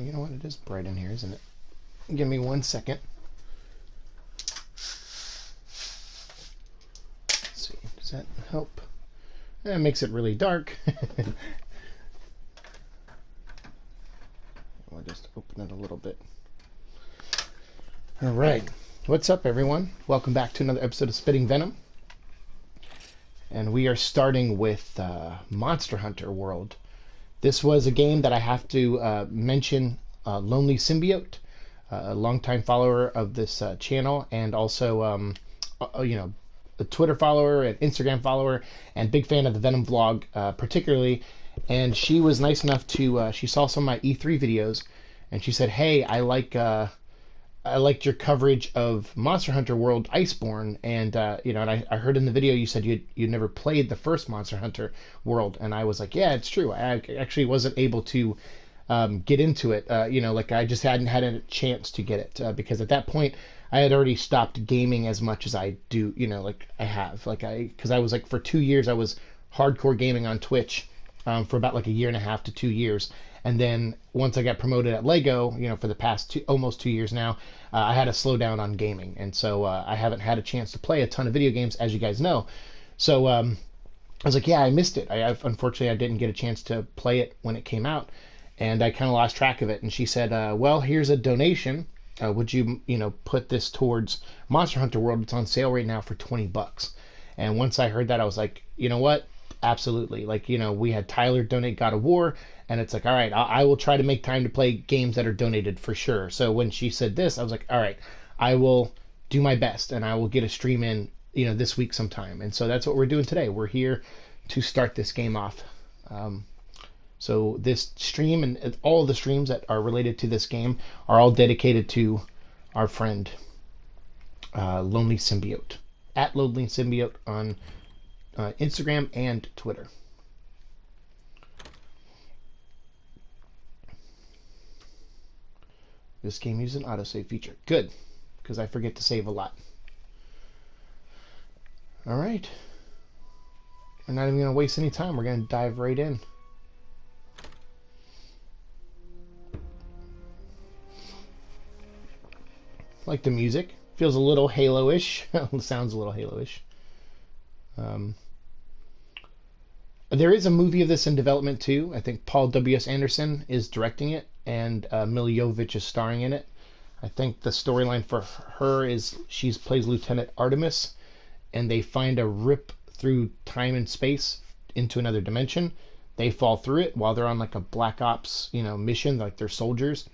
you know what? It is bright in here, isn't it? Give me 1 second. Let's see. Does that help? It makes it really dark. I'll just open it a little bit. All right. What's up, everyone? Welcome back to another episode of Spitting Venom. And we are starting with Monster Hunter World. This was a game that I have to mention Lonely Symbiote, a longtime follower of this channel, and also, you know, a Twitter follower, an Instagram follower, and big fan of the Venom vlog, particularly. And she was nice enough to, she saw some of my E3 videos, and she said, hey, I liked your coverage of Monster Hunter World Iceborne, and you know, and I heard in the video you said you'd never played the first Monster Hunter World, and I was like, yeah, it's true. I actually wasn't able to get into it. You know, like I just hadn't had a chance to get it because at that point I had already stopped gaming as much as I do. You know, like I have, like because I was like for 2 years I was hardcore gaming on Twitch for about like a year and a half to 2 years. And then once I got promoted at LEGO, you know, for the past almost 2 years now, I had to slow down on gaming. And so I haven't had a chance to play a ton of video games, as you guys know. So I was like, yeah, I missed it. Unfortunately, I didn't get a chance to play it when it came out. And I kind of lost track of it. And she said, well, here's a donation. Would you, you know, put this towards Monster Hunter World? It's on sale right now for $20. And once I heard that, I was like, you know what? Absolutely. Like, you know, we had Tyler donate God of War, and it's like, all right, I will try to make time to play games that are donated for sure. So when she said this, I was like, all right, I will do my best, and I will get a stream in, you know, this week sometime. And so that's what we're doing today. We're here to start this game off. So this stream and all of the streams that are related to this game are all dedicated to our friend Lonely Symbiote, at Lonely Symbiote on Instagram and Twitter. This game uses an autosave feature. Good, because I forget to save a lot. All right. We're not even going to waste any time. We're going to dive right in. Like the music. Feels a little Halo-ish. Sounds a little Halo-ish. There is a movie of this in development too. I think Paul W.S. Anderson is directing it, and Milla Jovovich is starring in it. I think the storyline for her is she plays Lieutenant Artemis, and they find a rip through time and space into another dimension. They fall through it while they're on like a Black Ops, you know, mission, like they're soldiers,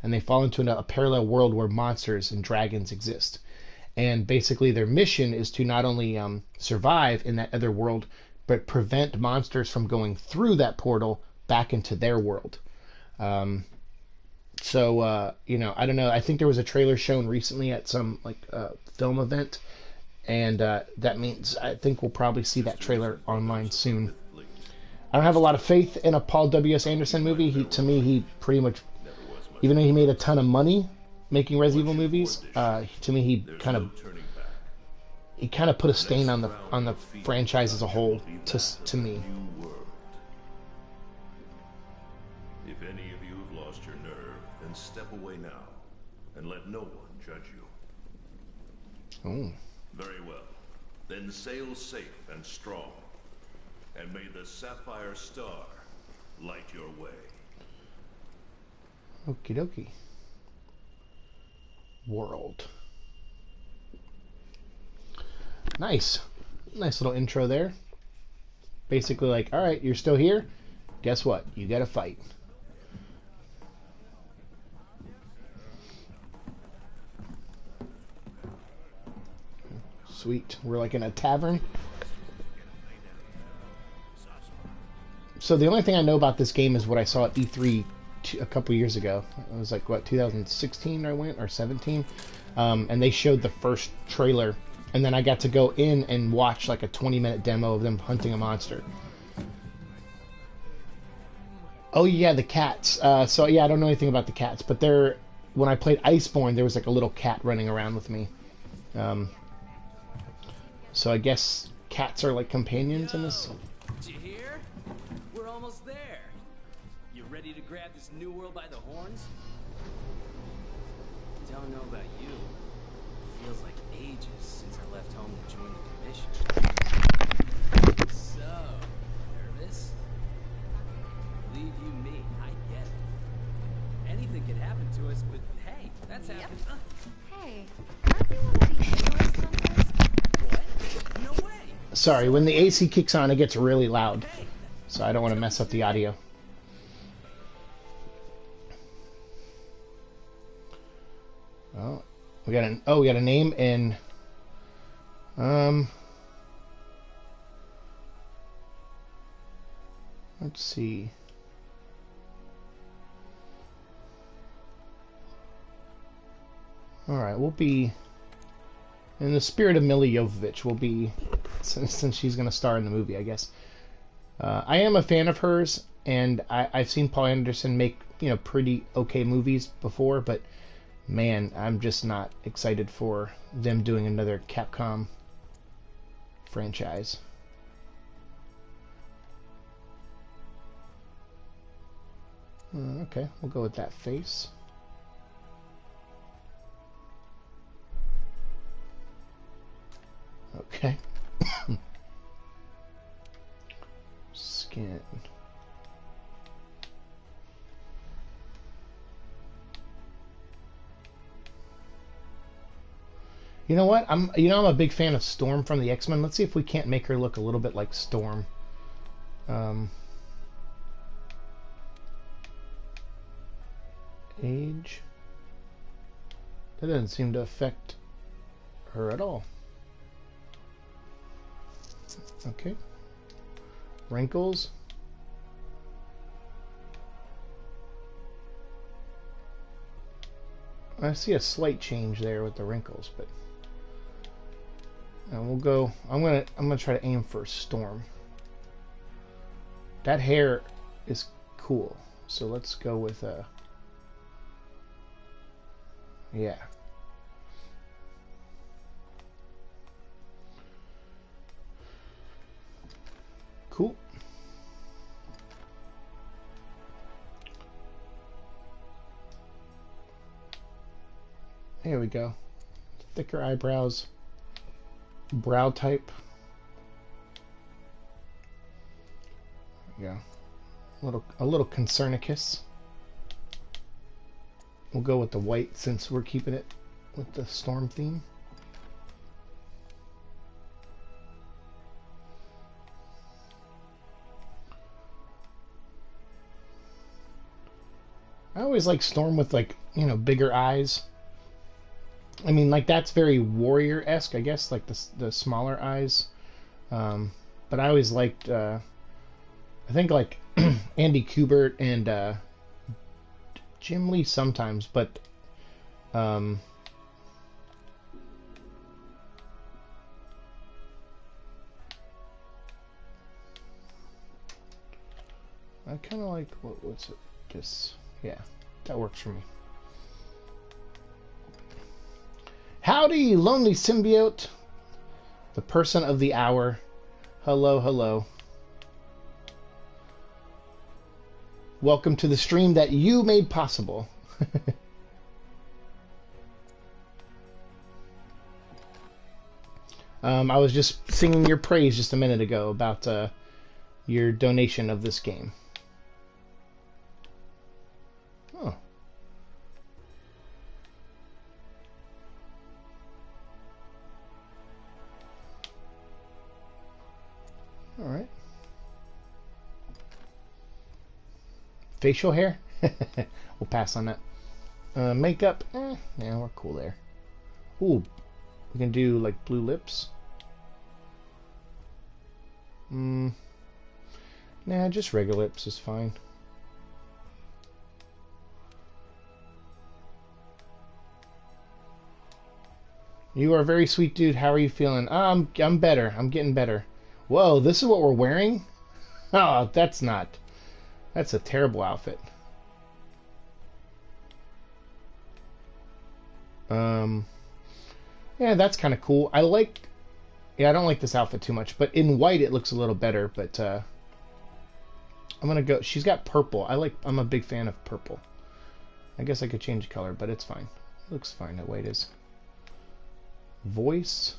and they fall into a parallel world where monsters and dragons exist. And basically their mission is to not only survive in that other world, but prevent monsters from going through that portal back into their world. So, you know, I don't know. I think there was a trailer shown recently at some like film event, and that means I think we'll probably see that trailer online soon. I don't have a lot of faith in a Paul W.S. Anderson movie. To me, he pretty much, even though he made a ton of money making Resident Evil movies, to me he kind of put a stain on the franchise as a whole. To me. If any of you have lost your nerve, then step away now, and let no one judge you. Oh. Very well. Then sail safe and strong, and may the Sapphire Star light your way. Okie dokie. World. Nice little intro there. Basically like, all right, you're still here, guess what, you gotta fight. Sweet. We're like in a tavern. So the only thing I know about this game is what I saw at E3 a couple years ago. It was like, what, 2016 I went, or 17? And they showed the first trailer, and then I got to go in and watch like a 20-minute demo of them hunting a monster. Oh yeah, the cats. So yeah, I don't know anything about the cats, but when I played Iceborne, there was like a little cat running around with me. So I guess cats are like companions in this. Did you hear? We're almost there. You ready to grab this New World by the horns? Don't know about you. Feels like ages since I left home to join the commission. So, nervous? Believe you me, I get it. Anything could happen to us, but hey, that's happened. Hey, aren't we one of the A-list hunters? What? No way! Sorry, when the AC kicks on, it gets really loud. So I don't want to mess up the audio. Oh, we got a name in let's see. All right, we'll be in the spirit of Milla Jovovich. We'll be since she's going to star in the movie, I guess. I am a fan of hers, and I've seen Paul Anderson make pretty okay movies before, but man, I'm just not excited for them doing another Capcom franchise. Okay, we'll go with that face. Okay. Skin. You know what? I'm a big fan of Storm from the X-Men. Let's see if we can't make her look a little bit like Storm. Age. That doesn't seem to affect her at all. Okay. Wrinkles. I see a slight change there with the wrinkles, but we'll go. I'm gonna try to aim for Storm. That hair is cool, so let's go with yeah. Cool. There we go. Thicker eyebrows. Brow type. There we go. A little Concernicus. We'll go with the white since we're keeping it with the Storm theme. I always like Storm with bigger eyes. I mean, that's very warrior-esque, I guess, like the smaller eyes. But I always liked, I think Andy Kubert and Jim Lee sometimes, but I kind of like, what's it? Just, yeah, that works for me. Howdy, lonely symbiote, the person of the hour. Hello, hello. Welcome to the stream that you made possible. I was just singing your praise just a minute ago about your donation of this game. Oh. All right. Facial hair? We'll pass on that. Makeup? Yeah, we're cool there. Ooh, we can do blue lips. Nah, just regular lips is fine. You are a very sweet dude. How are you feeling? I'm better. I'm getting better. Whoa, this is what we're wearing? Oh, that's a terrible outfit. Yeah, that's kind of cool. I don't like this outfit too much, but in white it looks a little better, but I'm gonna go. She's got purple. I'm a big fan of purple. I guess I could change the color, but it's fine. It looks fine the way it is. Voice.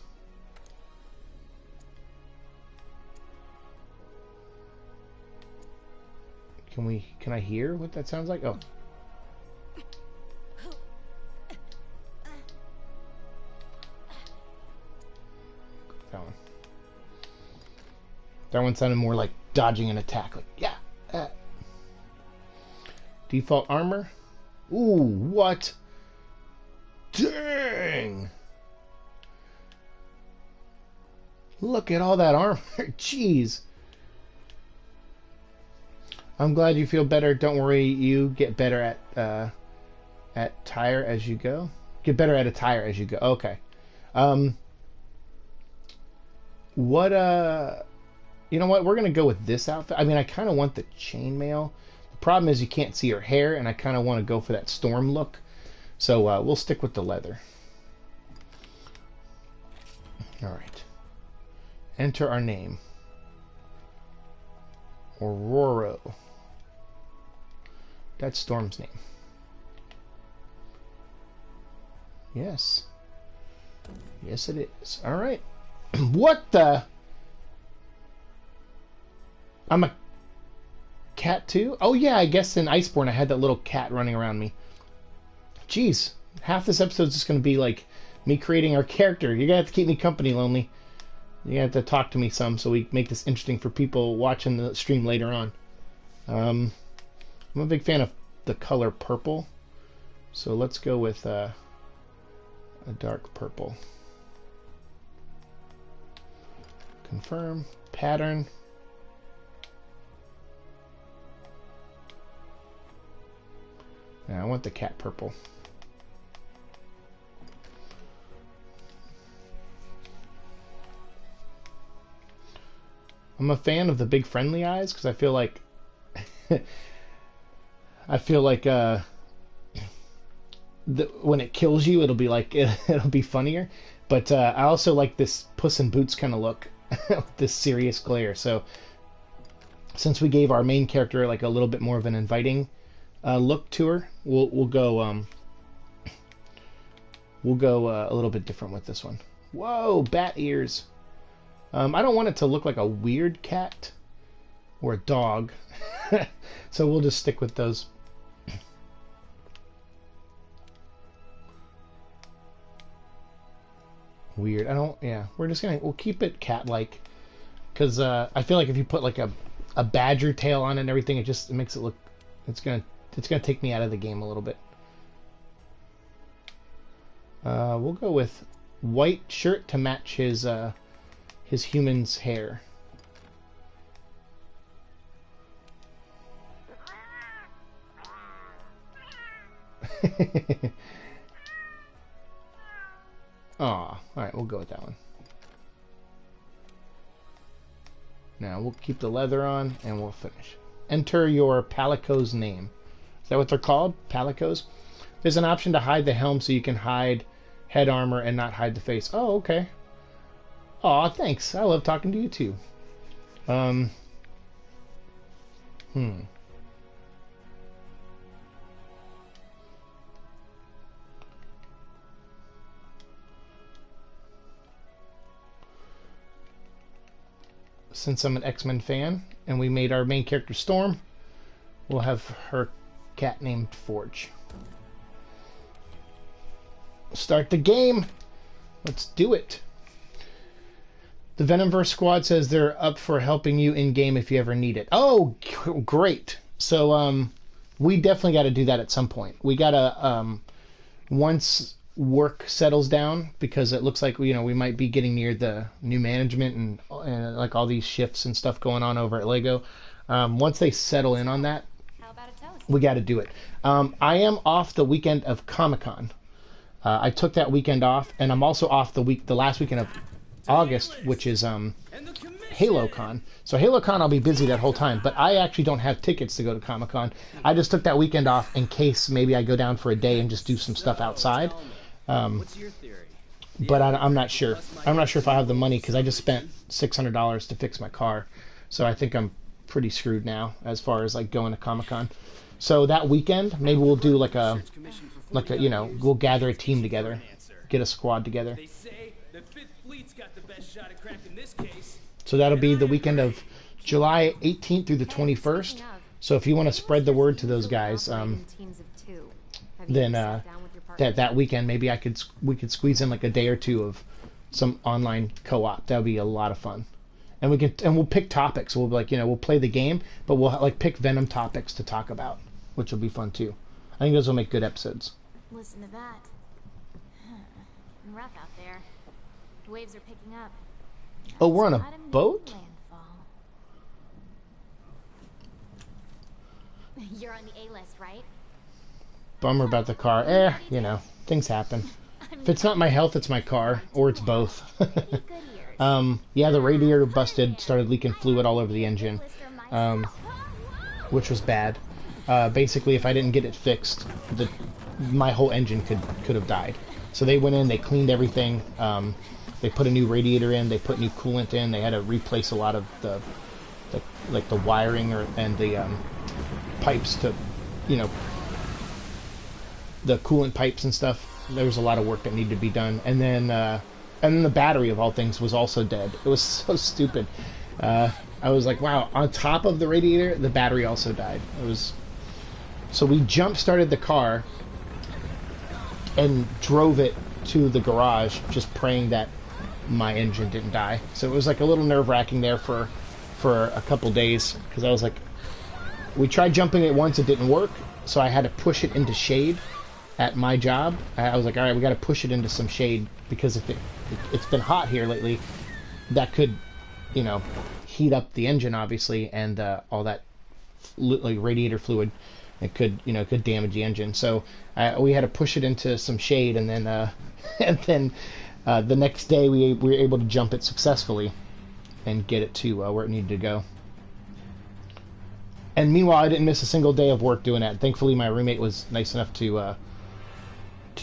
Can I hear what that sounds like? Oh. That one. That one sounded more like dodging an attack. Like, yeah. Default armor. Ooh, what? Dang! Look at all that armor. Jeez. I'm glad you feel better. Don't worry, you get better at tire as you go. Get better at attire as you go. Okay. What you know what? We're gonna go with this outfit. I mean, I kind of want the chainmail. The problem is you can't see her hair, and I kind of want to go for that storm look. So we'll stick with the leather. All right. Enter our name. Aurora. That's Storm's name. Yes. Yes, it is. All right. What the? I'm a cat too? Oh yeah, I guess in Iceborne I had that little cat running around me. Jeez. Half this episode's just going to be like me creating our character. You're going to have to keep me company, Lonely. You're going to have to talk to me some so we make this interesting for people watching the stream later on. I'm a big fan of the color purple. So let's go with a dark purple. Confirm. Pattern. Now I want the cat purple. I'm a fan of the big friendly eyes because I feel like when it kills you, it'll be like it'll be funnier. But I also like this Puss in Boots kind of look, this serious glare. So since we gave our main character like a little bit more of an inviting look to her, we'll go a little bit different with this one. Whoa, bat ears. I don't want it to look like a weird cat or a dog, so we'll just stick with those. Weird. We'll keep it cat-like, because I feel like if you put like a badger tail on it and everything, it makes it look. It's gonna take me out of the game a little bit. We'll go with white shirt to match his human's hair. Aw, alright, we'll go with that one. Now we'll keep the leather on and we'll finish. Enter your Palico's name. Is that what they're called? Palicos? There's an option to hide the helm so you can hide head armor and not hide the face. Oh, okay. Aw, thanks. I love talking to you too. Since I'm an X-Men fan and we made our main character Storm, we'll have her cat named Forge. Start the game. Let's do it. The Venomverse squad says they're up for helping you in game if you ever need it. Oh, great. So we definitely got to do that at some point. We got to once work settles down, because it looks like we might be getting near the new management and like all these shifts and stuff going on over at Lego. Once they settle in on that, How about a toast? we got to do it. I am off the weekend of Comic-Con. I took that weekend off, and I'm also off the last weekend of August, which is HaloCon. So HaloCon, I'll be busy that whole time, but I actually don't have tickets to go to Comic-Con. I just took that weekend off in case maybe I go down for a day and just do some stuff outside. What's your theory? But I'm not sure. I'm not sure if I have the money, because I just spent $600 to fix my car. So I think I'm pretty screwed now as far as like going to Comic-Con. So that weekend, maybe we'll do like a you know, we'll gather a team together, get a squad together. They say the Fifth Fleet's got the best shot at cracking this case. So that'll be the weekend of July 18th through the 21st. So if you want to spread the word to those guys, then that weekend maybe we could squeeze in like a day or two of some online co-op. That would be a lot of fun. And we'll pick topics. We'll like, you know, we'll play the game, but we'll like pick Venom topics to talk about, which will be fun too. I think those will make good episodes. Listen to that. Rough out there. The waves are picking up. Oh, we're on Not a main boat? landfall. You're on the A list, right? Bummer about the car. You know, things happen. If it's not my health, it's my car, or it's both. Good years. Yeah, the radiator busted, started leaking fluid all over the engine, which was bad. Basically, if I didn't get it fixed, my whole engine could have died. So they went in, they cleaned everything. They put a new radiator in, they put new coolant in. They had to replace a lot of the wiring and the pipes to, you know, the coolant pipes and stuff. There was a lot of work that needed to be done. And then the battery of all things was also dead. It was so stupid. I was like, wow, on top of the radiator, the battery also died. So we jump-started the car and drove it to the garage, just praying that my engine didn't die. So it was like a little nerve-wracking there for a couple days, because I was like, we tried jumping it once, it didn't work, so I had to push it into shade at my job. I was like, all right, we got to push it into some shade, because if it's been hot here lately, that could, you know, heat up the engine, obviously, and all that like radiator fluid. It could, you know, could damage the engine. So we had to push it into some shade, and then the next day we were able to jump it successfully and get it to where it needed to go. And meanwhile, I didn't miss a single day of work doing that. Thankfully, my roommate was nice enough to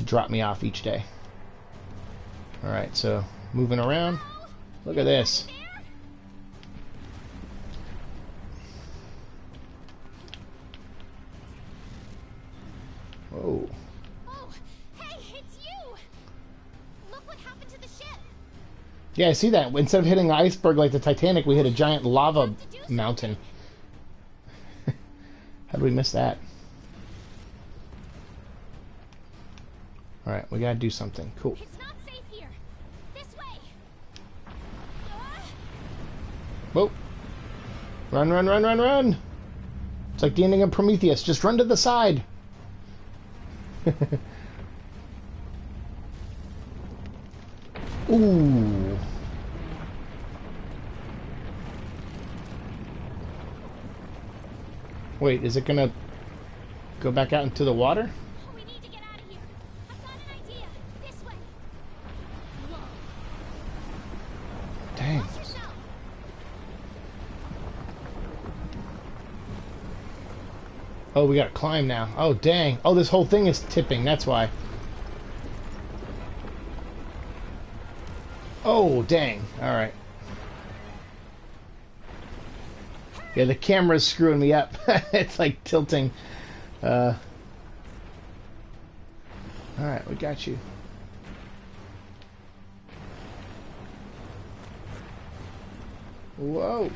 drop me off each day. All right, so moving around. Look at this. Whoa. Oh, hey, it's you! Look what happened to the ship! Yeah, I see that. Instead of hitting an iceberg like the Titanic, we hit a giant lava mountain. How did we miss that? Alright, we gotta do something. Cool. It's not safe here! This way! Whoa. Run, run, run, run, run! It's like the ending of Prometheus. Just run to the side! Ooh. Wait, is it gonna go back out into the water? We need to get out of here! I've got an idea! This way! Dang. Watch yourself! Oh, we gotta climb now. Oh, dang. Oh, this whole thing is tipping. That's why. Oh, dang. Alright. Yeah, the camera's screwing me up. It's like tilting. Alright, we got you. Whoa.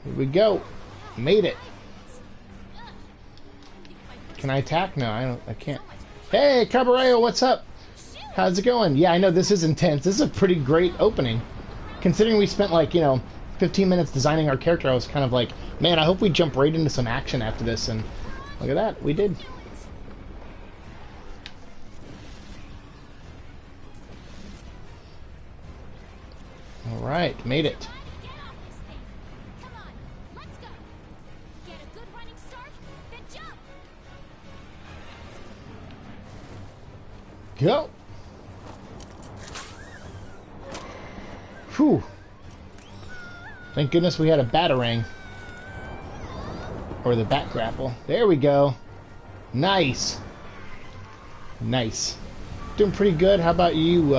Here we go. Made it. Can I attack? No, I can't. Hey, Caballero, what's up? How's it going? Yeah, I know this is intense. This is a pretty great opening. Considering we spent like, 15 minutes designing our character, I was kind of like, man, I hope we jump right into some action after this, and look at that, we did. Alright, made it. Get off this thing! Come on, let's go! Get a good running start, then jump! Go! Whew. Thank goodness we had a batarang. Or the bat grapple. There we go. Nice. Nice. Doing pretty good. How about you,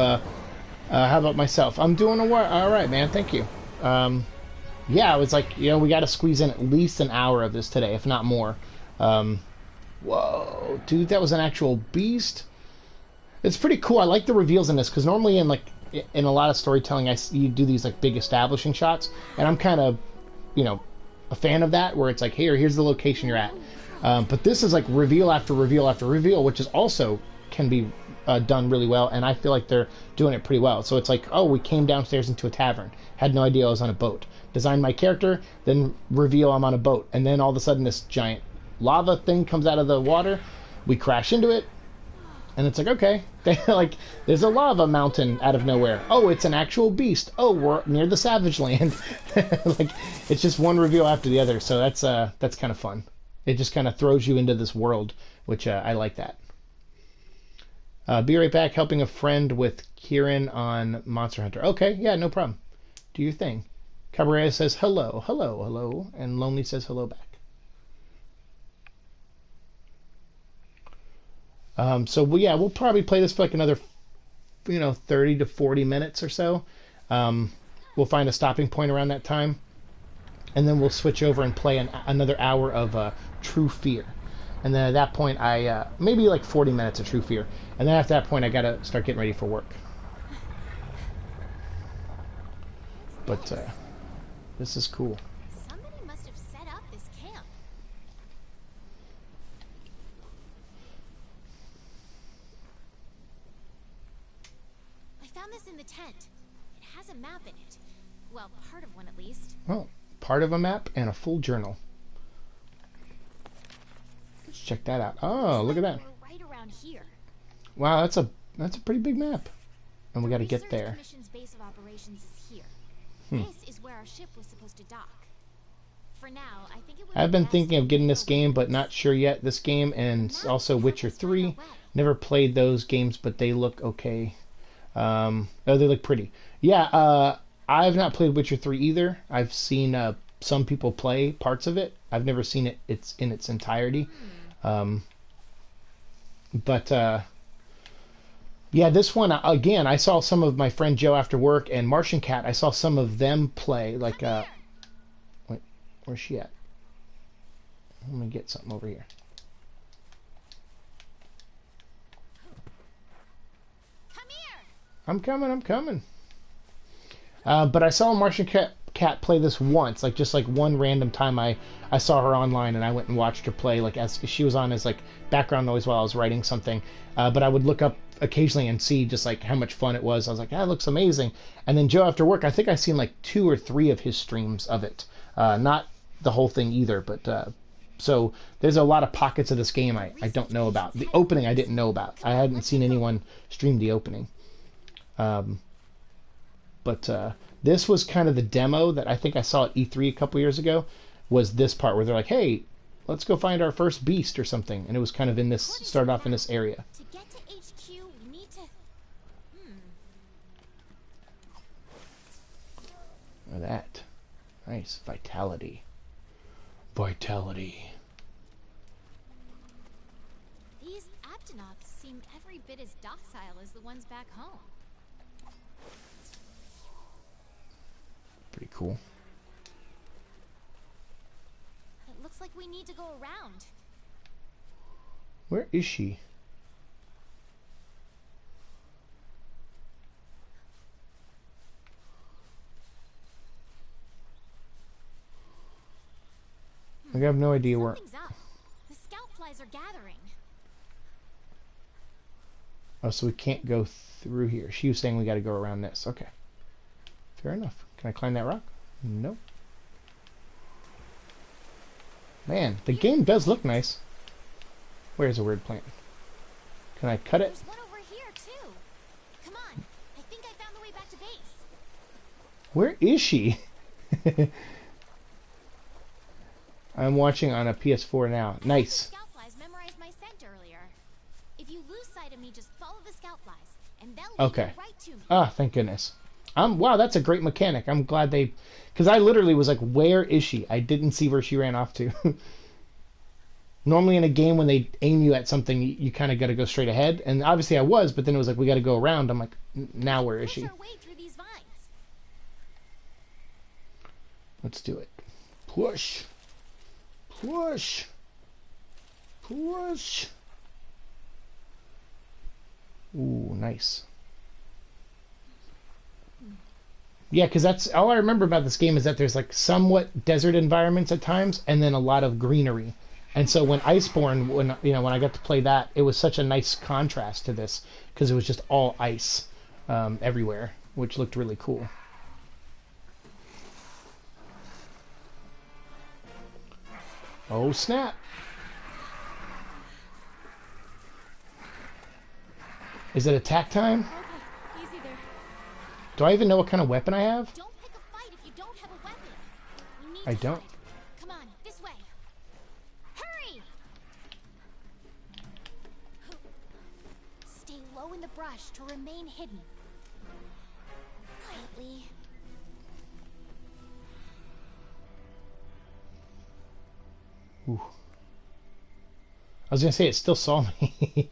How about myself? I'm doing all right, man. Thank you. Yeah, I was like, we got to squeeze in at least an hour of this today, if not more. Whoa, dude, that was an actual beast. It's pretty cool. I like the reveals in this because normally in a lot of storytelling, you do these like big establishing shots, and I'm kind of, a fan of that where it's like, here's the location you're at. But this is like reveal after reveal after reveal, which is also can be done really well, and I feel like they're doing it pretty well. So it's like, oh, we came downstairs into a tavern, had no idea I was on a boat. Designed my character, then reveal I'm on a boat, and then all of a sudden this giant lava thing comes out of the water. We crash into it, and it's like, okay, like there's a lava mountain out of nowhere. Oh, it's an actual beast. Oh, we're near the Savage Land. Like it's just one reveal after the other. So that's kind of fun. It just kind of throws you into this world, which I like that. Be right back. Helping a friend with Kieran on Monster Hunter. Okay, yeah, no problem. Do your thing. Cabrera says hello, hello, hello, and Lonely says hello back. So we'll probably play this for like another, 30 to 40 minutes or so. We'll find a stopping point around that time, and then we'll switch over and play another hour of True Fear. And then at that point, maybe like 40 minutes of True Fear. And then after that point, I gotta start getting ready for work. But this is cool. Somebody must have set up this camp. I found this in the tent. It has a map in it. Well, part of one at least. Well, part of a map and a full journal. Let's check that out. Oh, look at that. We're right around here. Wow, that's a pretty big map. And we got to get Research there. Commission's base of operations is here. This is where our ship was supposed to dock. For now, I think it would I've be been best thinking of if getting we this go game, with but not sure yet. This game and also Witcher 3. Never played those games, but they look okay. They look pretty. Yeah, I've not played Witcher 3 either. I've seen some people play parts of it. I've never seen it's in its entirety. Yeah, this one, again, I saw some of my friend Joe after work and Martian Cat. I saw some of them play. Like, wait, where's she at? Let me get something over here. Come here. I'm coming. But I saw Martian Cat play this once, like just like one random time I saw her online, and I went and watched her play, like as she was on as like background noise while I was writing something. But I would look up occasionally and see just like how much fun it was. I was like, it looks amazing. And then Joe after work, I think I seen like 2 or 3 of his streams of it. Not the whole thing either, but so there's a lot of pockets of this game I don't know about. The opening I didn't know about. I hadn't seen anyone stream the opening. But this was kind of the demo that I think I saw at E3 a couple years ago, was this part where they're like, hey, let's go find our first beast or something. And it was kind of in this, started off in this area. To get to HQ, we need to... Look at that. Nice. Vitality. Vitality. These Aptonoths seem every bit as docile as the ones back home. Pretty cool. It looks like we need to go around. Where is she? I have no idea where. Something's up. The scout flies are gathering. Oh, so we can't go through here. She was saying we got to go around this. Okay. Fair enough. Can I climb that rock? Nope. Man, the game does look nice. Where's a weird plant? Can I cut it? There's one over here too. Come on. I think I found the way back to base. Where is she? I'm watching on a PS4 now. Nice. The scout flies memorized my scent earlier. If you lose sight of me, just follow the scout flies, and they'll lead Okay. you right to me. Ah, thank goodness. Wow, that's a great mechanic. I'm glad they... Because I literally was like, where is she? I didn't see where she ran off to. Normally in a game when they aim you at something, you kind of got to go straight ahead. And obviously I was, but then it was like, we got to go around. I'm like, now where is she? Push our way through these vines. Let's do it. Push. Push. Push. Ooh, nice. Yeah, because that's all I remember about this game is that there's like somewhat desert environments at times, and then a lot of greenery. And so when Iceborne, when I got to play that, it was such a nice contrast to this because it was just all ice everywhere, which looked really cool. Oh snap! Is it attack time? Okay, easy there. Do I even know what kind of weapon I have? Don't pick a fight if you don't have a weapon. We need I to don't. hide. Come on, this way. Hurry! Stay low in the brush to remain hidden. Quietly. Ooh. I was gonna say it still saw me.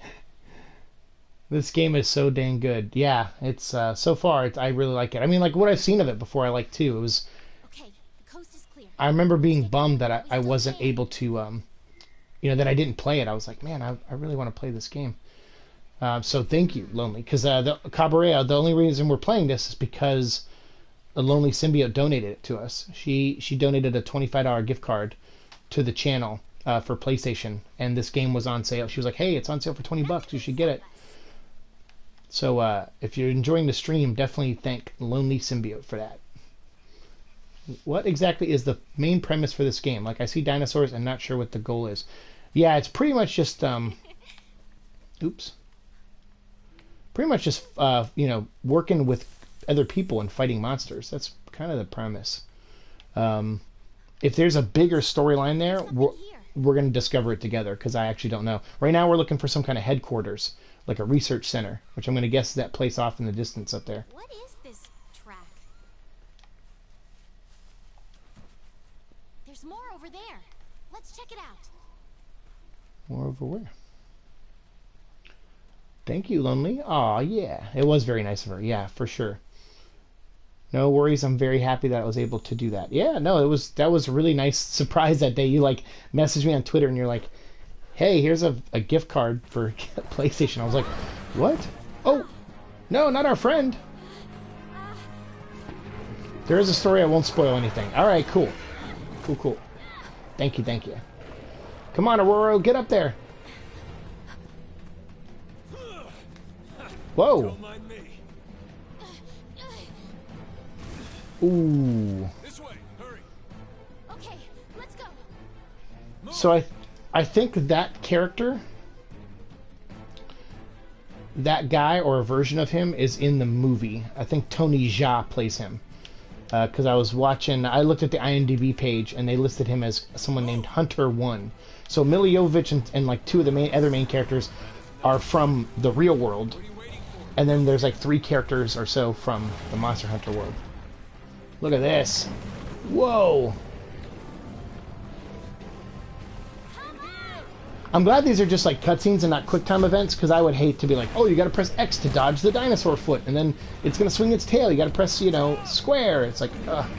This game is so dang good. Yeah, it's so far. I really like it. I mean, like what I've seen of it before, I like too. It was. Okay, the coast is clear. I remember being bummed that I wasn't able to, that I didn't play it. I was like, man, I really want to play this game. So thank you, Lonely, because the Cabrera. The only reason we're playing this is because the Lonely Symbiote donated it to us. She donated a $25 gift card to the channel for PlayStation, and this game was on sale. She was like, hey, it's on sale for $20. You should get it. So if you're enjoying the stream, definitely thank Lonely Symbiote for that. What exactly is the main premise for this game? Like, I see dinosaurs and not sure what the goal is. Yeah, it's pretty much just oops. Pretty much just working with other people and fighting monsters. That's kind of the premise. If there's a bigger storyline there, we're going to discover it together because I actually don't know. Right now we're looking for some kind of headquarters, like a research center, which I'm going to guess is that place off in the distance up there. What is this track? There's more over there. Let's check it out. More over where? Thank you, Lonely. Aw, yeah. It was very nice of her. Yeah, for sure. No worries. I'm very happy that I was able to do that. Yeah, no, that was a really nice surprise that day. You like messaged me on Twitter and you're like, hey, here's a gift card for PlayStation. I was like, what? Oh, no, not our friend. There is a story. I won't spoil anything. All right, cool. Cool. Thank you. Come on, Aurora, get up there. Whoa. Don't mind me. Ooh. This way, hurry. Okay, let's go. So I think that character, that guy or a version of him is in the movie. I think Tony Jaa plays him. Because I looked at the IMDb page and they listed him as someone named Hunter 1. So Milla Jovovich and like two of the other main characters are from the real world. And then there's like 3 characters or so from the Monster Hunter world. Look at this. Whoa. I'm glad these are just like cutscenes and not QuickTime events, because I would hate to be like, oh, you gotta press X to dodge the dinosaur foot, and then it's gonna swing its tail. You gotta press, square. It's like, ugh.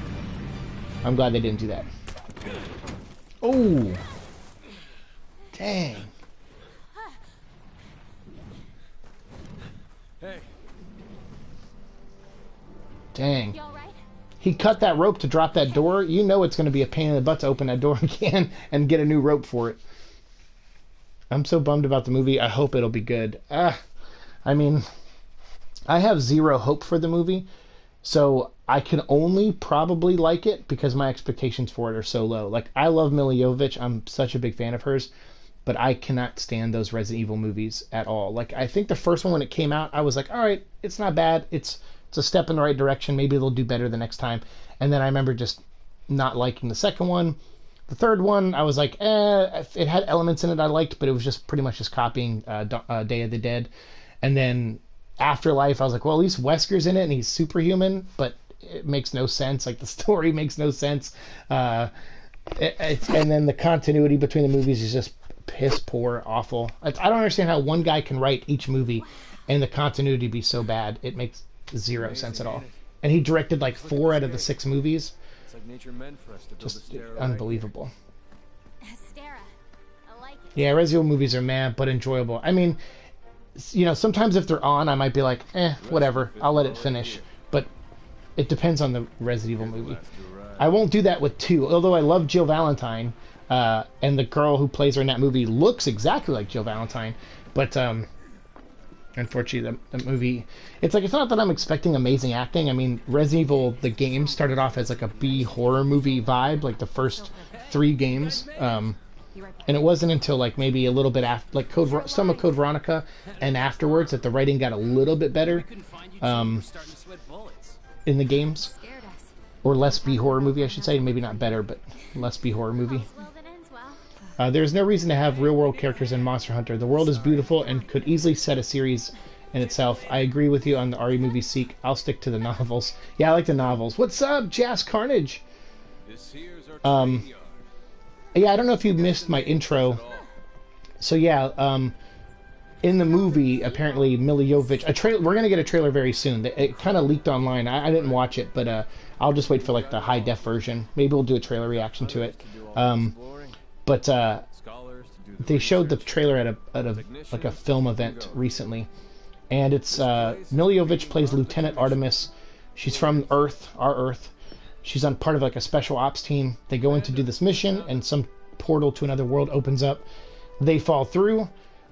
I'm glad they didn't do that. Oh. Dang. Hey. Dang. You all right? He cut that rope to drop that door. You know it's gonna be a pain in the butt to open that door again and get a new rope for it. I'm so bummed about the movie. I hope it'll be good. I mean, I have zero hope for the movie, so I can only probably like it because my expectations for it are so low. Like, I love Milla Jovovich. I'm such a big fan of hers, but I cannot stand those Resident Evil movies at all. Like, I think the first one when it came out, I was like, all right, it's not bad. It's a step in the right direction. Maybe they'll do better the next time. And then I remember just not liking the second one. The third one, I was like, it had elements in it I liked, but it was just pretty much just copying Day of the Dead. And then Afterlife, I was like, well, at least Wesker's in it, and he's superhuman, but it makes no sense. Like, the story makes no sense. And then the continuity between the movies is just piss poor, awful. I don't understand how one guy can write each movie and the continuity be so bad. It makes zero sense at all. And he directed like 4 out of the 6 movies. It's like nature meant for us to build a Just stairway. unbelievable. Astera. I like it. Yeah, Resident Evil movies are mad but enjoyable. I mean, you know, sometimes if they're on, I might be like, whatever, I'll let it finish. But it depends on the Resident Evil movie. I won't do that with 2, although I love Jill Valentine, and the girl who plays her in that movie looks exactly like Jill Valentine. But unfortunately, the movie, it's like, it's not that I'm expecting amazing acting. I mean, Resident Evil, the game, started off as like a B horror movie vibe, like the first 3 games. And it wasn't until like maybe a little bit after, like some of Code Veronica, and afterwards that the writing got a little bit better Couldn't find you two, we're starting to sweat bullets. in the games, Scared us. or less B horror movie, I should say. Maybe not better, but less B horror movie. All's well that ends well. There's no reason to have real world characters in Monster Hunter. The world is beautiful and could easily set a series in itself. I agree with you on the RE movie Seek. I'll stick to the novels. Yeah, I like the novels. What's up, Jazz Carnage? This here's our training yard. Yeah, I don't know if you missed my intro. So yeah, in the movie, apparently Milla Jovovich, we're gonna get a trailer very soon. It kind of leaked online. I didn't watch it, but I'll just wait for like the high def version. Maybe we'll do a trailer reaction to it. But they showed the trailer at a like a film event recently, and it's Milla Jovovich plays Lieutenant Artemis. She's from Earth, our Earth. She's on part of like a special ops team. They go in to do this mission, and some portal to another world opens up. They fall through.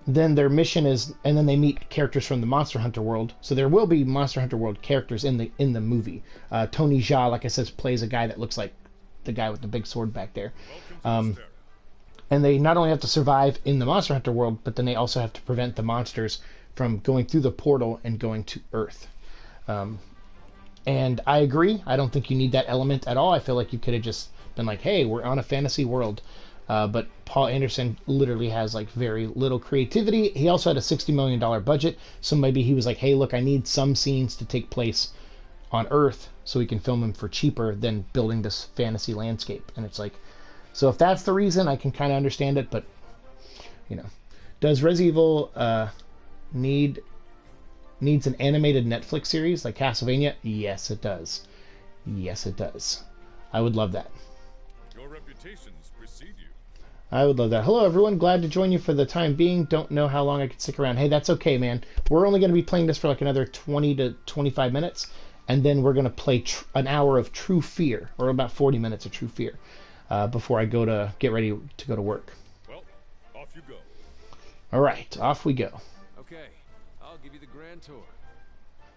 Then their mission is, and then they meet characters from the Monster Hunter world. So there will be Monster Hunter world characters in the movie. Tony Jaa, like I said, plays a guy that looks like the guy with the big sword back there. And they not only have to survive in the Monster Hunter world, but then they also have to prevent the monsters from going through the portal and going to Earth. And I agree. I don't think you need that element at all. I feel like you could have just been like, hey, we're on a fantasy world. But Paul Anderson literally has like very little creativity. He also had a $60 million budget. So maybe he was like, hey, look, I need some scenes to take place on Earth so we can film them for cheaper than building this fantasy landscape. And it's like, so if that's the reason, I can kind of understand it. But, you know, does Resident Evil needs an animated Netflix series like Castlevania? Yes, it does. Yes, it does. I would love that. Your reputations precede you. I would love that. Hello, everyone. Glad to join you for the time being. Don't know how long I can stick around. Hey, that's okay, man. We're only going to be playing this for like another 20 to 25 minutes, and then we're going to play an hour of True Fear, or about 40 minutes of True Fear, before I get ready to go to work. Well, off you go. All right, off we go. Okay, I'll give you the grand tour.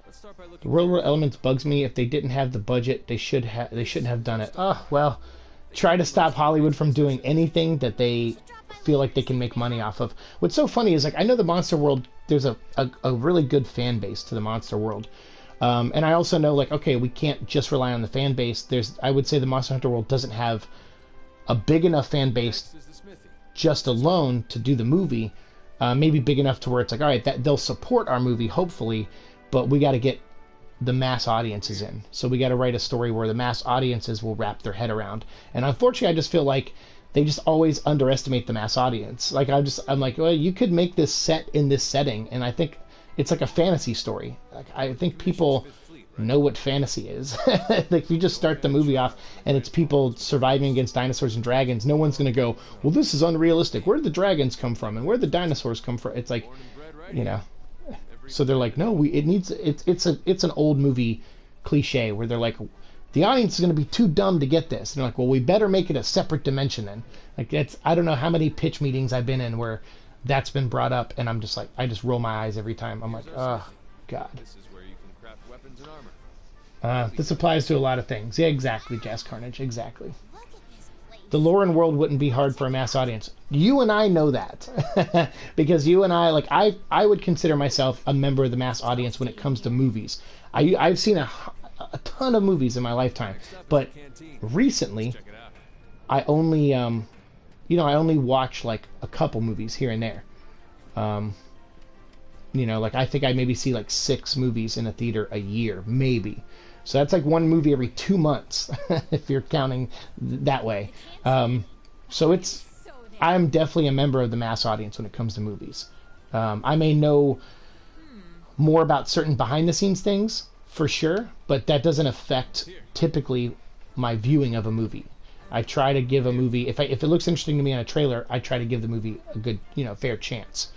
Let's start by The looking. real world elements bugs me. If they didn't have the budget, they shouldn't have done it. Oh, well, try to stop Hollywood from doing anything that they feel like they can make money off of. What's so funny is, like, I know the Monster World, there's a really good fan base to the Monster World. And I also know, like, okay, we can't just rely on the fan base. I would say the Monster Hunter World doesn't have a big enough fan base Next is the smithy. just alone to do the movie. Maybe big enough to where it's like, all right, that they'll support our movie, hopefully, but we got to get the mass audiences in. So we got to write a story where the mass audiences will wrap their head around. And unfortunately, I just feel like they just always underestimate the mass audience. Like, I'm like, well, you could make this set in this setting, and I think it's like a fantasy story. Like, I think people know what fantasy is. Like, if you just start the movie off and it's people surviving against dinosaurs and dragons, no one's going to go, well, this is unrealistic. Where did the dragons come from and where did the dinosaurs come from? It's like, you know. So they're like, no, it's an old movie cliche where they're like, the audience is going to be too dumb to get this. And they're like, well, we better make it a separate dimension then. Like, I don't know how many pitch meetings I've been in where that's been brought up, and I'm just like, I just roll my eyes every time. I'm like, oh, God. This is where you can craft weapons and armor. This applies to a lot of things. Yeah, exactly, Jazz Carnage, exactly. Look at this place. The Lauren world wouldn't be hard for a mass audience. You and I know that. Because you and I, like, I would consider myself a member of the mass audience when it comes to movies. I've seen a ton of movies in my lifetime, but recently, Check it out. I only, I only watch, like, a couple movies here and there. Like, I think I maybe see, like, 6 movies in a theater a year, maybe. So that's like one movie every 2 months, if you're counting that way. So it's I'm definitely a member of the mass audience when it comes to movies. I may know more about certain behind the scenes things for sure, but that doesn't affect typically my viewing of a movie. I try to give a movie, if it looks interesting to me on a trailer, I try to give the movie a good, fair chance.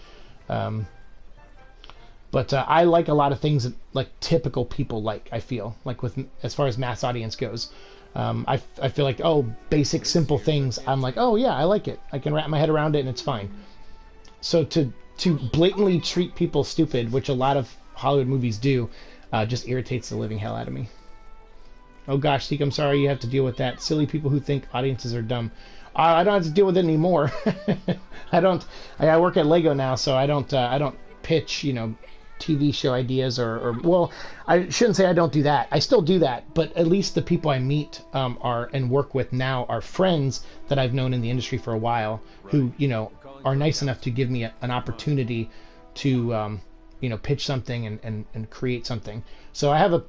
But I like a lot of things that like typical people like. I feel like with as far as mass audience goes, I feel like basic simple things. I'm like yeah, I like it. I can wrap my head around it and it's fine. So to blatantly treat people stupid, which a lot of Hollywood movies do, just irritates the living hell out of me. Oh gosh, Seek, I'm sorry you have to deal with that. Silly people who think audiences are dumb. I don't have to deal with it anymore. I don't. I work at Lego now, so I don't pitch TV show ideas or well, I shouldn't say I don't do that. I still do that, but at least the people I meet are and work with now are friends that I've known in the industry for a while who are nice enough to give me an opportunity to pitch something and create something. So I have a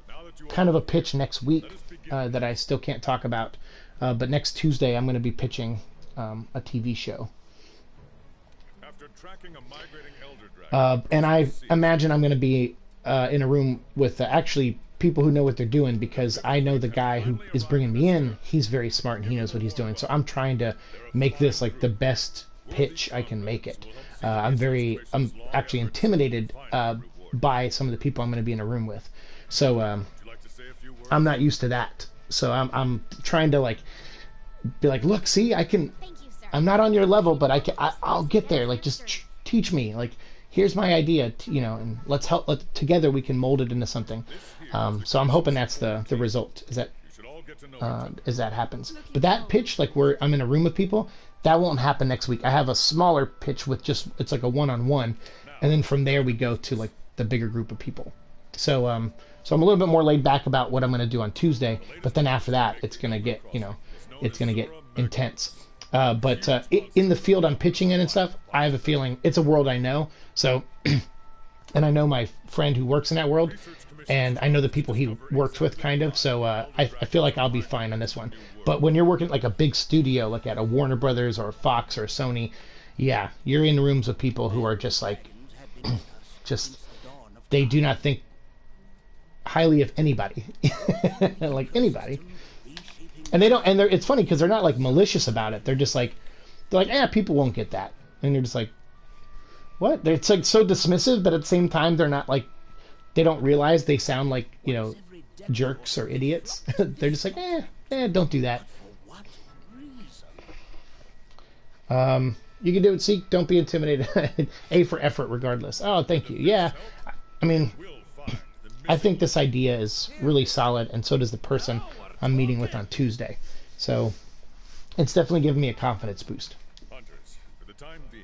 kind of a pitch next week that I still can't talk about, but next Tuesday I'm going to be pitching a TV show. After tracking a migrating elder dragon, And I imagine I'm going to be in a room with actually people who know what they're doing, because I know the guy who is bringing me in. He's very smart and he knows what he's doing. So I'm trying to make this like the best pitch I can make it. I'm actually intimidated by some of the people I'm going to be in a room with. So I'm not used to that. So I'm trying to be like, look, see, I can. Thank you, sir. I'm not on your level, but I'll get there. Like, just teach me. Like, here's my idea, and let's help. Together we can mold it into something. So I'm hoping that's the result. Is that happens. But that pitch, like where I'm in a room with people, that won't happen next week. I have a smaller pitch with it's like a one-on-one, and then from there we go to like the bigger group of people. So I'm a little bit more laid back about what I'm going to do on Tuesday. But then after that, it's going to get intense. But in the field I'm pitching in and stuff, I have a feeling it's a world I know. So, and I know my friend who works in that world, and I know the people he works with kind of. So I feel like I'll be fine on this one. But when you're working like a big studio, like at a Warner Brothers or a Fox or a Sony, yeah, you're in rooms with people who are just like, they do not think highly of anybody, like anybody. And they don't, and it's funny because they're not like malicious about it. They're like, people won't get that. And you're just like, what? It's like so dismissive, but at the same time, they're not like, they don't realize they sound like, jerks or idiots. They're just like, don't do that. You can do it, Seek. Don't be intimidated. A for effort, regardless. Oh, thank you. Yeah. I mean, I think this idea is really solid, and so does the person I'm meeting with on Tuesday. So it's definitely giving me a confidence boost. hunters, for the time being,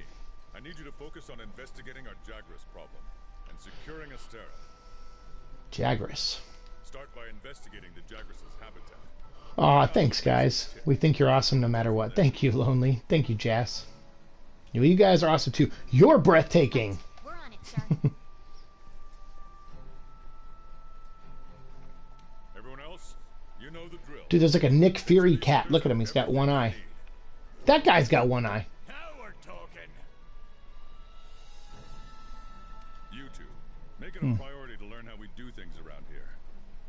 I need you to focus on investigating our Jagras problem and securing Astera. Jagras. Start by investigating the Jagras' habitat. Aw, thanks, guys. We think you're awesome no matter what. Thank you, Lonely. Thank you, Jas. You guys are awesome, too. You're breathtaking. We're on it, sir. Everyone else, you know the drill. Dude, there's like a Nick Fury cat. Look at him. He's got one eye. That guy's got one eye. Now we're talking. You two, make it a priority to learn how we do things around here.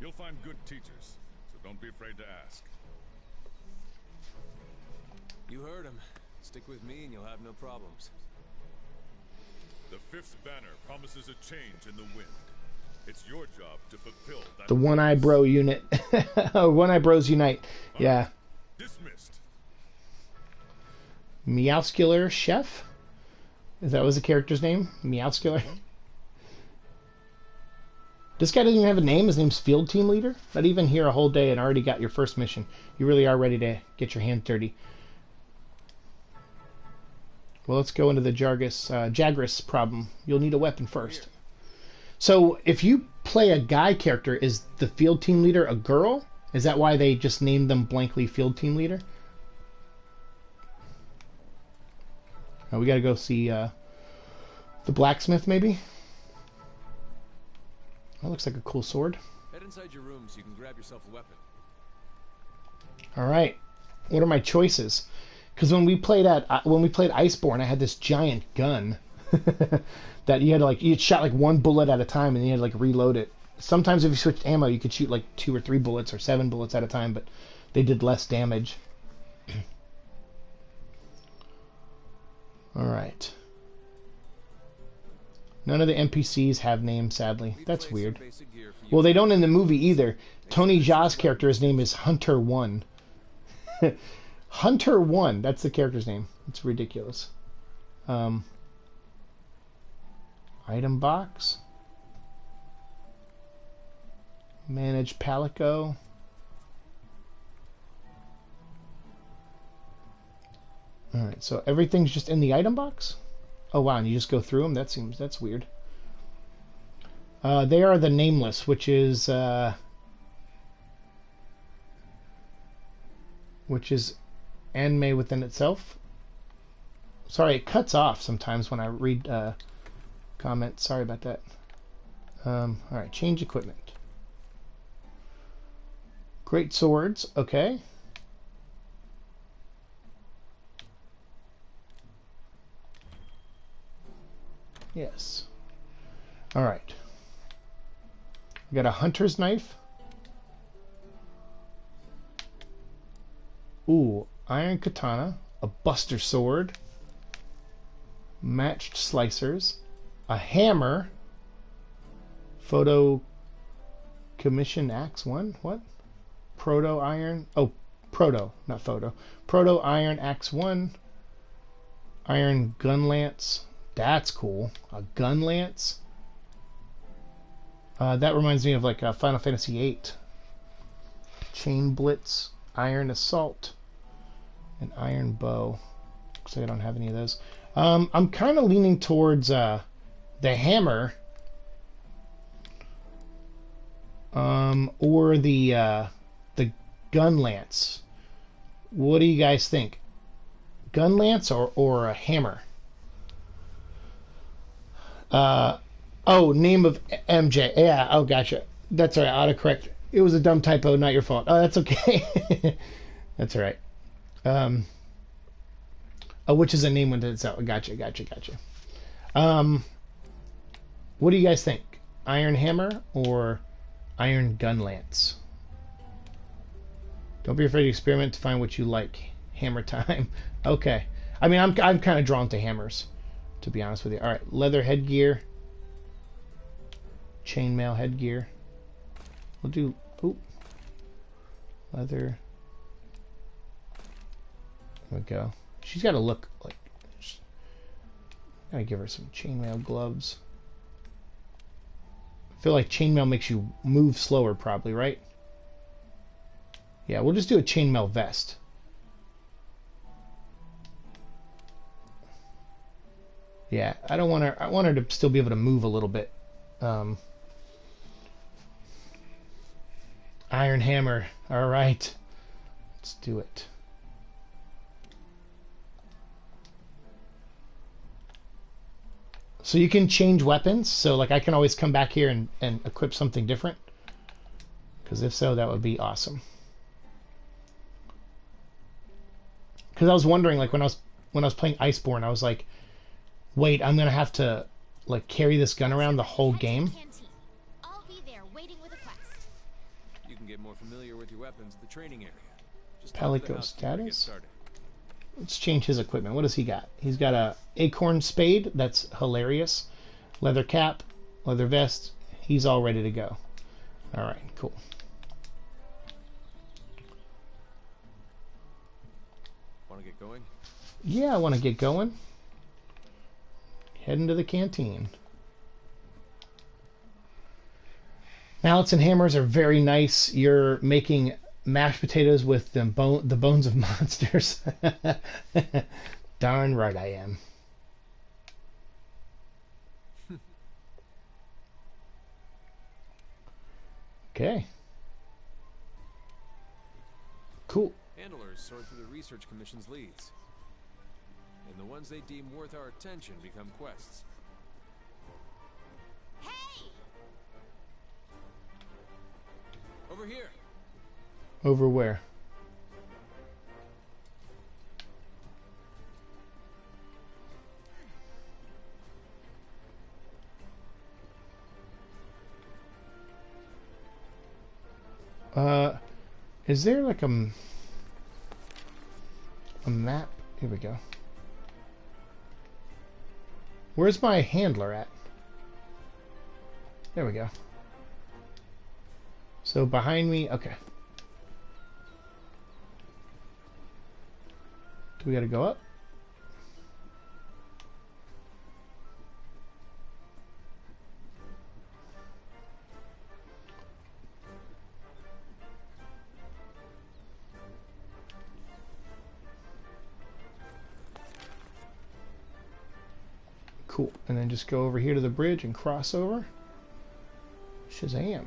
You'll find good teachers, so don't be afraid to ask. You heard him. Stick with me and you'll have no problems. The fifth banner promises a change in the wind. It's your job to fulfill that. The One Eye Bro unit. One Eye Bros unite. Yeah. Dismissed. Meowscular Chef? Is that was the character's name? Meowscular? This guy doesn't even have a name. His name's Field Team Leader. Not even here a whole day and already got your first mission. You really are ready to get your hands dirty. Well, let's go into the Jagras problem. You'll need a weapon first. So, if you play a guy character, is the Field Team Leader a girl? Is that why they just named them blankly Field Team Leader? Oh, we gotta go see the blacksmith, maybe? That looks like a cool sword. Head inside your room so you can grab yourself a weapon. Alright. What are my choices? Because when we played Iceborne, I had this giant gun that you had to, like, you shot like one bullet at a time, and you had to, like, reload it. Sometimes if you switched ammo, you could shoot like 2 or 3 bullets or 7 bullets at a time, but they did less damage. All right. None of the NPCs have names, sadly. That's weird. Well, they don't in the movie either. Tony Jaa's character's name is Hunter 1. Hunter 1, that's the character's name. It's ridiculous. Item box. Manage Palico. Alright, so everything's just in the item box? Oh wow, and you just go through them? That's weird. They are the Nameless, which is anime within itself. Sorry, it cuts off sometimes when I read comments. Sorry about that. Alright, change equipment. Great swords, okay. Yes. Alright. We got a hunter's knife. Ooh, iron katana, a buster sword, matched slicers, a hammer, photo commission axe 1, what? Proto iron, oh, proto, not photo. Proto iron axe 1, iron gun lance, that's cool, a gun lance. That reminds me of like Final Fantasy VIII. Chain blitz, iron assault, an iron bow. Looks like I don't have any of those. I'm kind of leaning towards the hammer, or the gun lance. What do you guys think? Gun lance or a hammer? Oh, name of MJ. Yeah. Oh, gotcha. That's all right. Autocorrect. It was a dumb typo, not your fault. Oh, that's okay. That's all right. Oh, which is a name within itself. Gotcha. What do you guys think? Iron hammer or iron gun lance? Don't be afraid to experiment to find what you like. Hammer time. Okay. I mean, I'm kind of drawn to hammers, to be honest with you. All right. Leather headgear. Chainmail headgear. We'll do leather. There we go. She's got to look like. Gotta give her some chainmail gloves. I feel like chainmail makes you move slower, probably, right? Yeah, we'll just do a chainmail vest. Yeah, I don't want her. I want her to still be able to move a little bit. Iron hammer. All right, let's do it. So you can change weapons. So like I can always come back here and equip something different. Because if so, that would be awesome. Because I was wondering, like when I was playing Iceborne, I was like, wait, I'm gonna have to like carry this gun around the whole game. I'll be there waiting with a quest. You can get more familiar with your weapons at the training area. Just Palico status. Let's change his equipment. What does he got? He's got a acorn spade. That's hilarious. Leather cap, leather vest. He's all ready to go. All right, cool. Want to get going? Yeah, I want to get going. Heading to the canteen. Mallets and hammers are very nice. You're making mashed potatoes with the bones of monsters. Darn right I am. Okay. Cool. Handlers sort through the research commission's leads. And the ones they deem worth our attention become quests. Hey! Over here. Over where? Is there like a map? Here we go. Where's my handler at? There we go. So behind me, okay. Do we gotta go up? Cool. And then just go over here to the bridge and cross over. Shazam.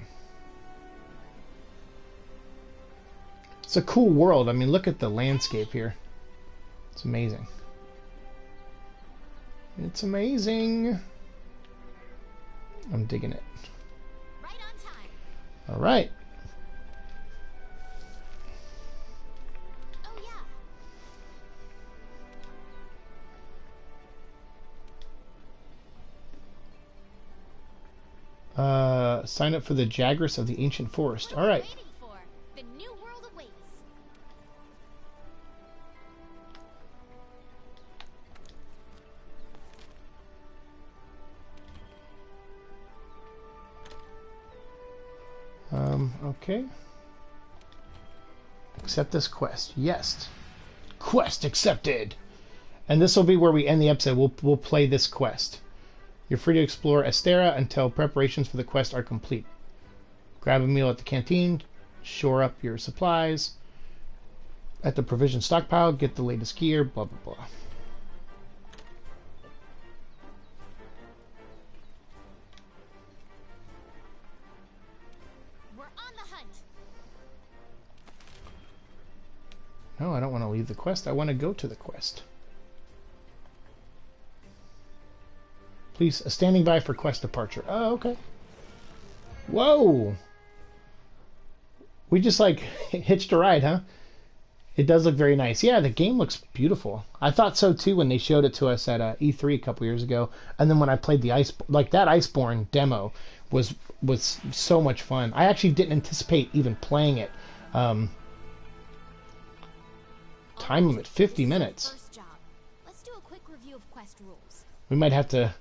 It's a cool world. I mean, look at the landscape here. It's amazing. It's amazing. I'm digging it. Right on time. All right. Oh yeah. Sign up for the Jagras of the Ancient Forest. All right. Waiting for the new world awaits. Okay. Accept this quest. Yes. Quest accepted. And this will be where we end the episode. We'll play this quest. You're free to explore Astera until preparations for the quest are complete. Grab a meal at the canteen, shore up your supplies at the provision stockpile, get the latest gear, blah, blah, blah. We're on the hunt. No, I don't want to leave the quest. I want to go to the quest. Please, standing by for quest departure. Oh, okay. Whoa! We just, like, hitched a ride, huh? It does look very nice. Yeah, the game looks beautiful. I thought so, too, when they showed it to us at E3 a couple years ago. And then when I played the that Iceborne demo was so much fun. I actually didn't anticipate even playing it. Time limit, 50 minutes. First job. Let's do a quick review of quest rules. We might have to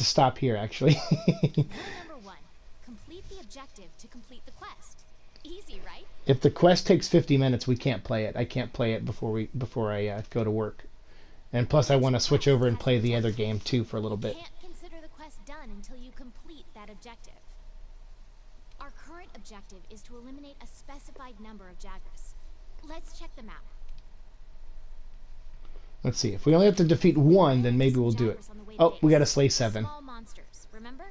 stop here, actually. Rule number 1. Complete the objective to complete the quest. Easy, right? If the quest takes 50 minutes, we can't play it. I can't play it before I go to work. And plus, I want to switch over and play the other game, too, for a little bit. You can't consider the quest done until you complete that objective. Our current objective is to eliminate a specified number of Jagras. Let's check the map. Let's see. If we only have to defeat one, then maybe we'll do it. Oh, we got to slay 7. Small monsters, remember?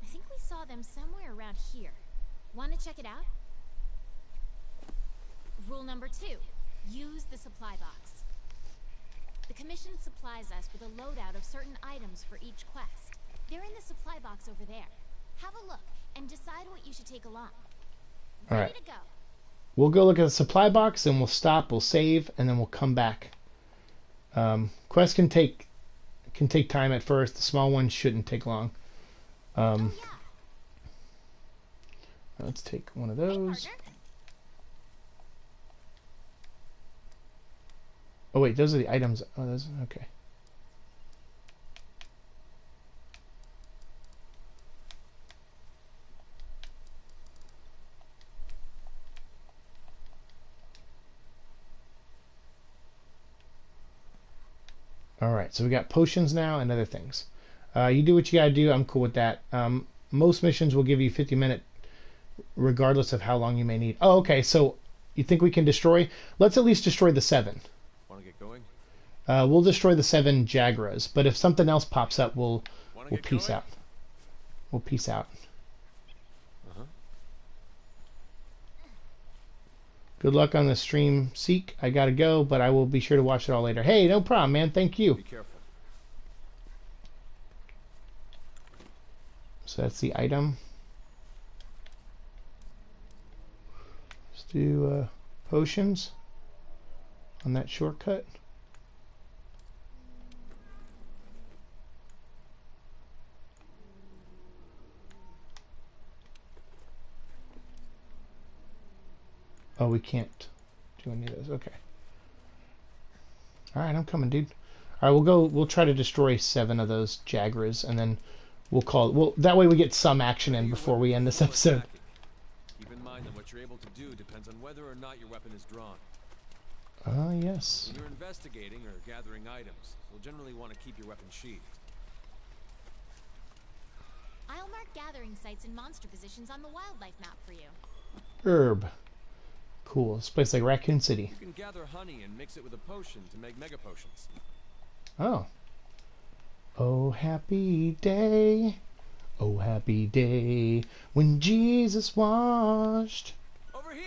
I think we saw them somewhere around here. Want to check it out? Rule number 2. Use the supply box. The Commission supplies us with a loadout of certain items for each quest. They're in the supply box over there. Have a look and decide what you should take along. All Ready right. to go. We'll go look at the supply box, and we'll stop, we'll save, and then we'll come back. Quests can take time at first. The small ones shouldn't take long. Oh yeah. Let's take one of Hey, those. partner. Oh wait, those are the items. Oh, those okay. All right, so we got potions now and other things. You do what you gotta do. I'm cool with that. Most missions will give you 50-minute, regardless of how long you may need. Oh, okay. So you think we can destroy? Let's at least destroy the 7. Want to get going? We'll destroy the 7 Jagras, but if something else pops up, we'll peace out. We'll peace out. Good luck on the stream, Seek. I gotta go, but I will be sure to watch it all later. Hey, no problem, man. Thank you. Be careful. So that's the item. Let's do potions on that shortcut. Oh, we can't do any of those. Okay. All right, I'm coming, dude. All right, we'll go. We'll try to destroy 7 of those Jagras, and then we'll call it. Well, that way we get some action in before we end this episode. Keep in mind that what you're able to do depends on whether or not your weapon is drawn. Ah, yes. When you're investigating or gathering items, you'll generally want to keep your weapon sheathed. I'll mark gathering sites and monster positions on the wildlife map for you. Herb. Cool. This place like Raccoon City. You can gather honey and mix it with a potion to make mega potions. Oh. Oh, happy day. Oh, happy day when Jesus washed. Over here!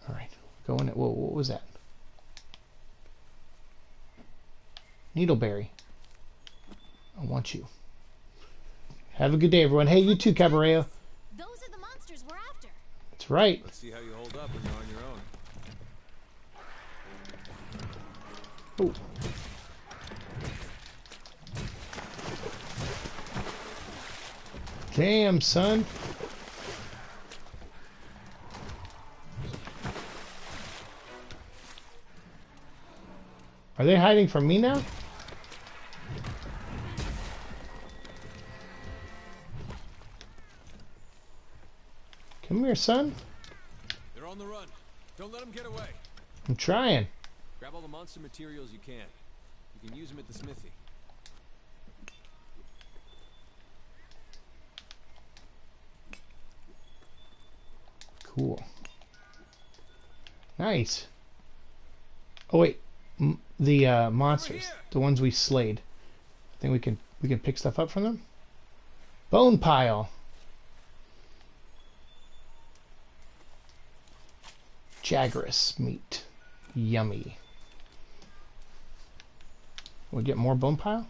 All right. Going. Whoa, what was that? Needleberry. I want you. Have a good day, everyone. Hey, you too, Cabareo. Those are the monsters we're after. That's right. Let's see how you hold up when you're on your own. Oh. Damn, son. Are they hiding from me now? Come here, son. They're on the run. Don't let them get away. I'm trying. Grab all the monster materials you can. You can use them at the smithy. Cool. Nice. Oh wait, the monsters, the ones we slayed. I think we can pick stuff up from them. Bone pile. Jagras meat. Yummy. We get more bone pile?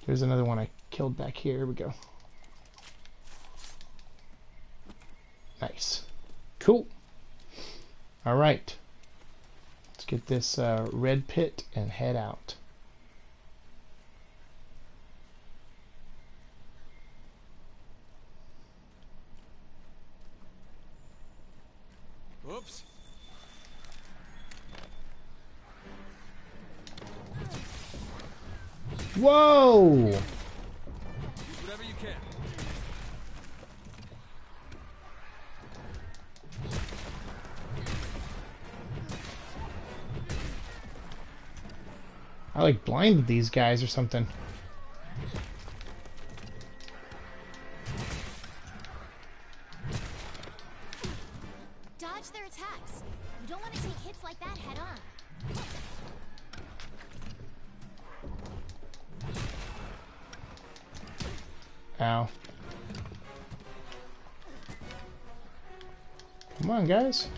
There's another one I killed back here. Here we go. Nice. Cool. All right. Let's get this red pit and head out. Oops. Whoa! Use whatever you can. I like blinded these guys or something. Dodge their attacks. You don't want to take hits like that head on. Ow. Come on, guys.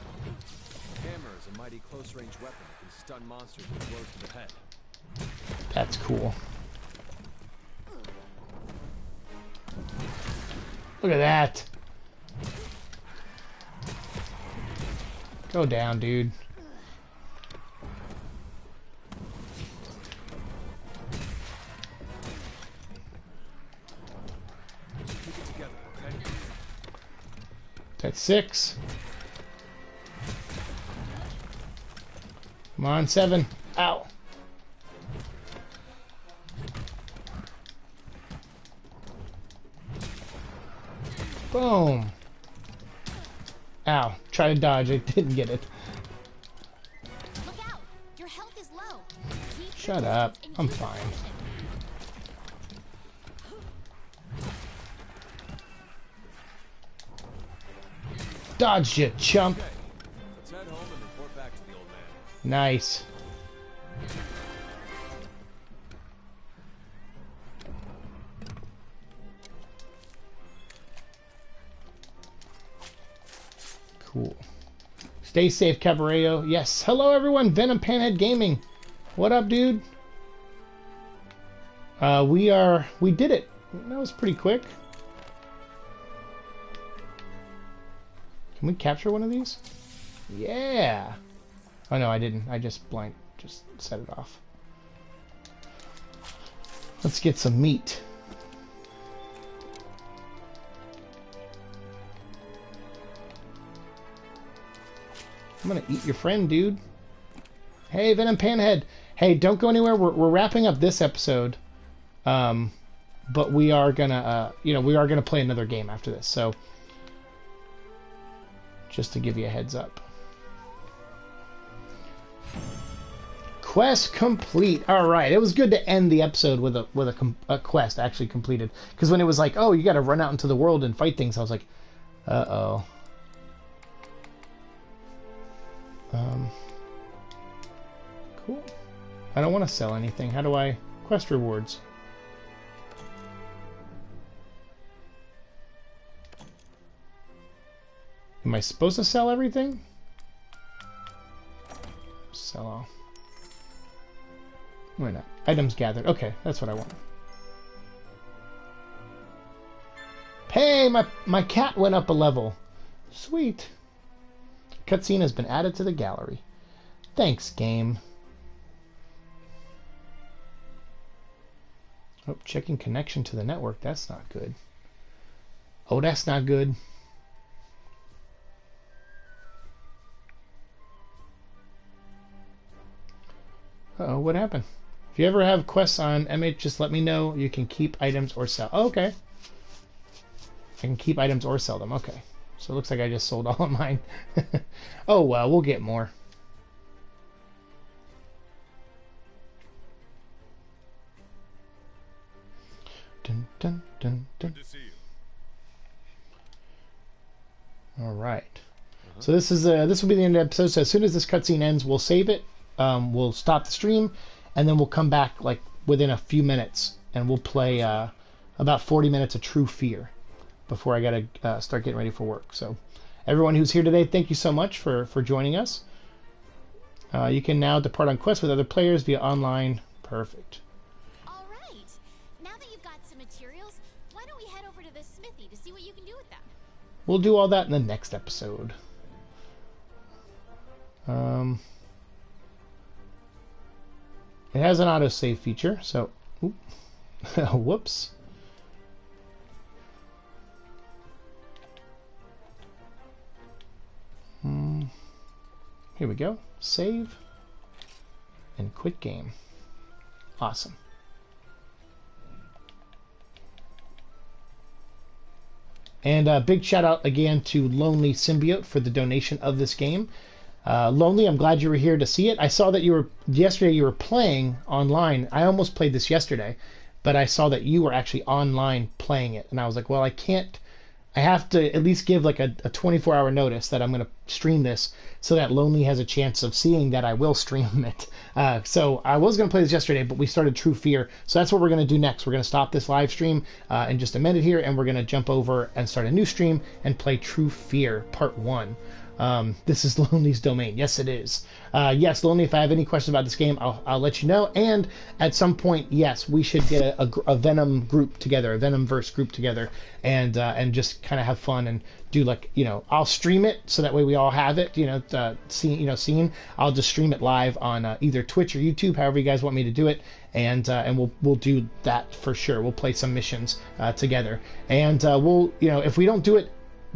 Hammer is a mighty close-range weapon that can stun monsters with blows to the head. That's cool. Look at that. Go down, dude. Keep it together, okay? That's 6. Come on, 7. Ow. Boom. Ow. Try to dodge. I didn't get it. Look out! Your health is low. Keep your Shut up. distance and I'm keep it fine. efficient. Dodge, you chump. Okay. Let's head home and report back to the old man. Nice. Cool. Stay safe, Cabareo. Yes. Hello, everyone. Venom Panhead Gaming. What up, dude? We did it. That was pretty quick. Can we capture one of these? Yeah. Oh no, I didn't. I just set it off. Let's get some meat. I'm gonna eat your friend, dude. Hey, Venom Panhead. Hey, don't go anywhere. We're wrapping up this episode, but we are gonna, we are gonna play another game after this. So, just to give you a heads up. Quest complete. All right, it was good to end the episode with a quest actually completed. Because when it was like, oh, you got to run out into the world and fight things, I was like, uh-oh. Cool. I don't want to sell anything. How do I quest rewards? Am I supposed to sell everything? Sell all. Why not? Items gathered. Okay, that's what I want. Hey, my cat went up a level. Sweet. Cutscene has been added to the gallery. Thanks, game. Oh, checking connection to the network. That's not good. Oh, that's not good. Uh-oh, what happened? If you ever have quests on MH, just let me know. You can keep items or sell. Oh, okay. I can keep items or sell them. Okay. So it looks like I just sold all of mine. Oh, well, we'll get more. Dun, dun, dun, dun. Good to see you. All right. So this will be the end of the episode. So as soon as this cutscene ends, we'll save it. We'll stop the stream, and then we'll come back like within a few minutes, and we'll play about 40 minutes of True Fear before I gotta start getting ready for work. So everyone who's here today, thank you so much for joining us. You can now depart on quests with other players via online. Perfect. All right. Now that you've got some materials, why don't we head over to the smithy to see what you can do with them? We'll do all that in the next episode. It has an autosave feature, so... Whoops. Here we go. Save. And quit game. Awesome. And a big shout out again to Lonely Symbiote for the donation of this game. Lonely, I'm glad you were here to see it. I saw that yesterday you were playing online. I almost played this yesterday, but I saw that you were actually online playing it. And I was like, well, I have to at least give like a 24-hour notice that I'm going to stream this so that Lonely has a chance of seeing that I will stream it. So I was going to play this yesterday, but we started True Fear. So that's what we're going to do next. We're going to stop this live stream in just a minute here, and we're going to jump over and start a new stream and play True Fear Part 1. This is Lonely's domain. Yes, it is. Yes, Lonely, if I have any questions about this game, I'll let you know. And at some point, yes, we should get a Venom group together, a Venomverse group together, and just kind of have fun and do like, I'll stream it so that way we all have it, seen. I'll just stream it live on either Twitch or YouTube, however you guys want me to do it. And we'll do that for sure. We'll play some missions together. And we'll, if we don't do it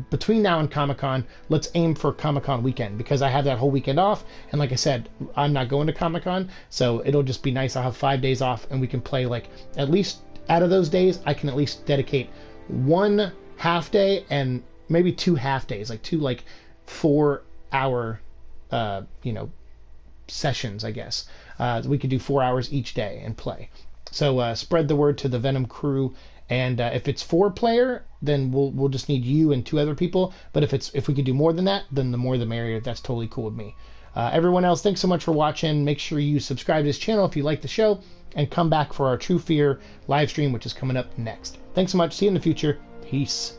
between now and Comic-Con, let's aim for Comic-Con weekend, because I have that whole weekend off, and like I said, I'm not going to Comic-Con, so it'll just be nice. I'll have 5 days off, and we can play, like, at least out of those days, I can at least dedicate 1 half day and maybe 2 half days, like 2 4-hour sessions, I guess. We could do 4 hours each day and play. So spread the word to the Venom crew. And if it's 4-player, then we'll just need you and 2 other people. But if we could do more than that, then the more the merrier. That's totally cool with me. Everyone else, thanks so much for watching. Make sure you subscribe to this channel if you like the show, and come back for our True Fear live stream, which is coming up next. Thanks so much. See you in the future. Peace.